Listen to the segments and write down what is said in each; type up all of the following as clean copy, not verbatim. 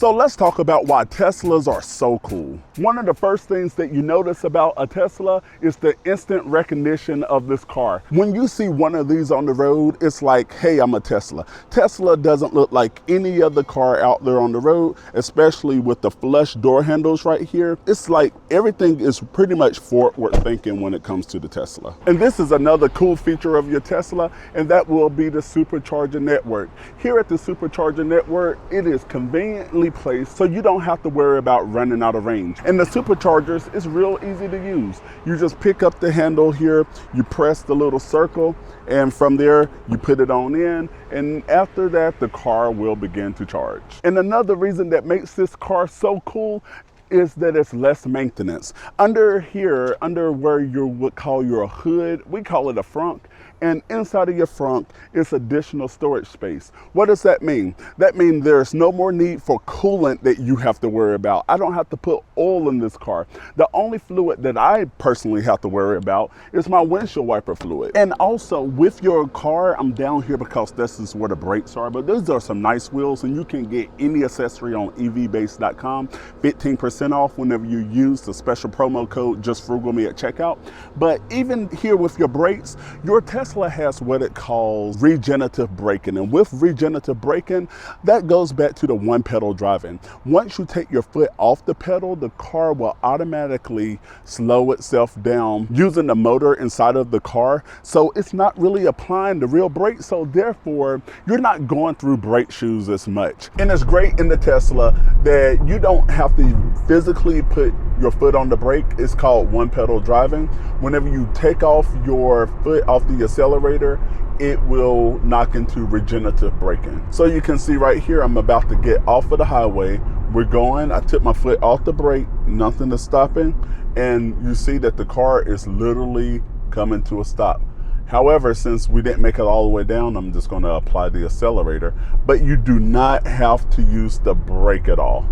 So let's talk about why Teslas are so cool. One of the first things that you notice about a Tesla is the instant recognition of this car. When you see one of these on the road, it's like, hey, I'm a Tesla. Tesla doesn't look like any other car out there on the road, especially with the flush door handles right here. It's like everything is pretty much forward thinking when it comes to the Tesla. And this is another cool feature of your Tesla, and that will be the supercharger network. Here at the supercharger network, it is conveniently placed so you don't have to worry about running out of range. And the superchargers is real easy to use. You just pick up the handle here, you press the little circle, and from there you put it on in, and after that the car will begin to charge. And another reason that makes this car so cool is that it's less maintenance. Under here, under where you would call your hood, we call it a frunk, and inside of your frunk is additional storage space. What does that mean? That means there's no more need for coolant that you have to worry about. I don't have to put oil in this car. The only fluid that I personally have to worry about is my windshield wiper fluid. And also with your car, I'm down here because this is where the brakes are, but these are some nice wheels, and you can get any accessory on evbase.com, 15% off whenever you use the special promo code JustFrugalMe at checkout. But even here with your brakes, your Tesla has what it calls regenerative braking. And with regenerative braking, that goes back to the one pedal driving. Once you take your foot off the pedal, the car will automatically slow itself down using the motor inside of the car. So it's not really applying the real brake. So therefore, you're not going through brake shoes as much. And it's great in the Tesla that you don't have to physically put your foot on the brake. It's called one pedal driving. Whenever you take off your foot off the accelerator, it will knock into regenerative braking. So you can see right here, I'm about to get off of the highway. We're going, I took my foot off the brake, nothing is stopping. And you see that the car is literally coming to a stop. However, since we didn't make it all the way down, I'm just gonna apply the accelerator. But you do not have to use the brake at all.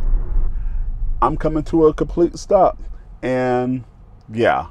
I'm coming to a complete stop, and yeah,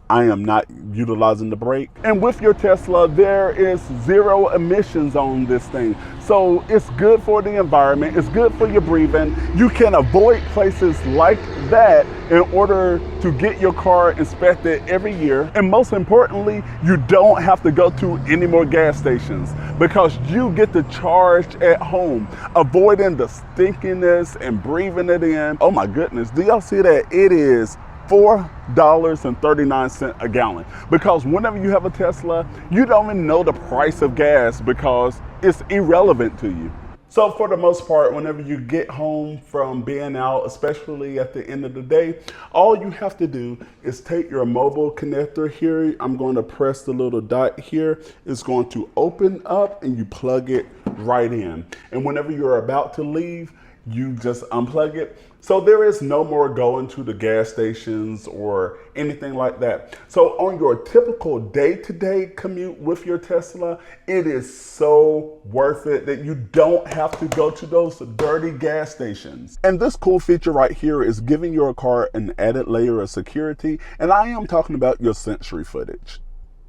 I am not utilizing the brake. And with your Tesla, there is zero emissions on this thing. So it's good for the environment, it's good for your breathing. You can avoid places like that in order to get your car inspected every year. And most importantly, you don't have to go to any more gas stations because you get to charge at home, avoiding the stinkiness and breathing it in. Oh my goodness, do y'all see that? It is $4.39 a gallon, because whenever you have a Tesla, you don't even know the price of gas because it's irrelevant to you. So for the most part, whenever you get home from being out, especially at the end of the day, all you have to do is take your mobile connector here. I'm going to press the little dot here. It's going to open up and you plug it right in. And whenever you're about to leave, you just unplug it. So there is no more going to the gas stations or anything like that. So on your typical day-to-day commute with your Tesla, it is so worth it that you don't have to go to those dirty gas stations. And this cool feature right here is giving your car an added layer of security. And I am talking about your Sentry footage.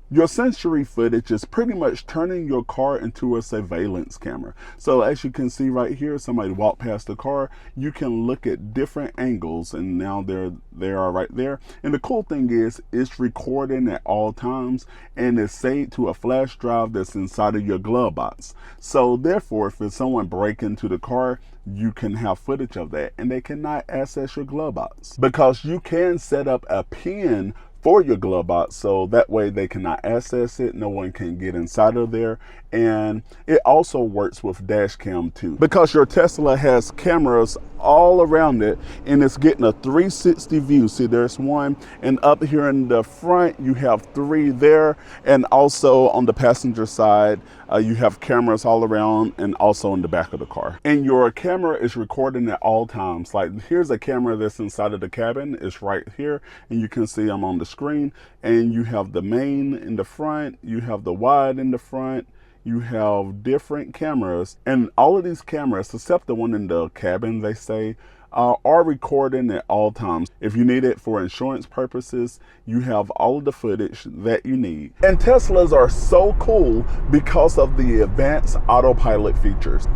Your Sentry footage is pretty much turning your car into a surveillance camera. So as you can see right here, somebody walked past the car, you can look at different angles, and now they are right there. And the cool thing is it's recording at all times, and it's saved to a flash drive that's inside of your glove box. So therefore, if it's someone break into the car, you can have footage of that, and they cannot access your glove box because you can set up a pin for your glove box, so that way they cannot access it, no one can get inside of there. And it also works with dash cam too, because your Tesla has cameras all around it and it's getting a 360 view. See, there's one, and up here in the front you have 3 there, and also on the passenger side you have cameras all around, and also in the back of the car. And your camera is recording at all times. Like, here's a camera that's inside of the cabin, it's right here, and you can see I'm on the screen. And you have the main in the front, you have the wide in the front, you have different cameras, and all of these cameras, except the one in the cabin, they say, are recording at all times. If you need it for insurance purposes, you have all of the footage that you need. And Teslas are so cool because of the advanced autopilot features.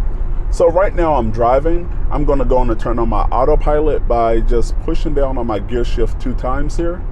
So right now I'm driving. I'm gonna go and turn on my autopilot by just pushing down on my gear shift 2 times here.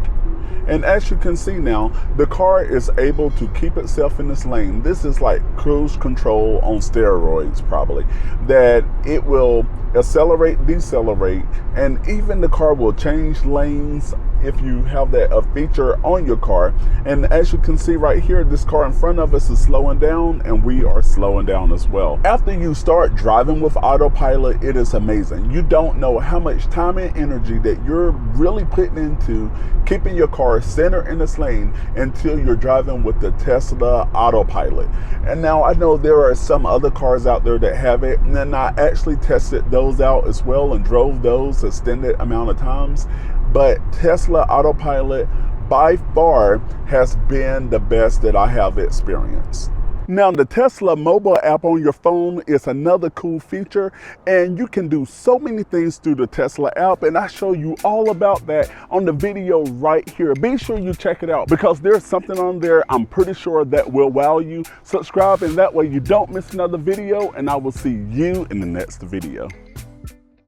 And as you can see now, the car is able to keep itself in this lane. This is like cruise control on steroids probably. That it will accelerate, decelerate, and even the car will change lanes if you have that feature on your car. And as you can see right here, this car in front of us is slowing down, and we are slowing down as well. After you start driving with autopilot, it is amazing. You don't know how much time and energy that you're really putting into keeping your car centered in this lane until you're driving with the Tesla autopilot. And now I know there are some other cars out there that have it, and then I actually tested those out as well and drove those extended amount of times. But Tesla autopilot by far has been the best that I have experienced. Now, the Tesla mobile app on your phone is another cool feature, and you can do so many things through the Tesla app, and I show you all about that on the video right here. Be sure you check it out because there's something on there I'm pretty sure that will wow you. Subscribe, and that way you don't miss another video, and I will see you in the next video.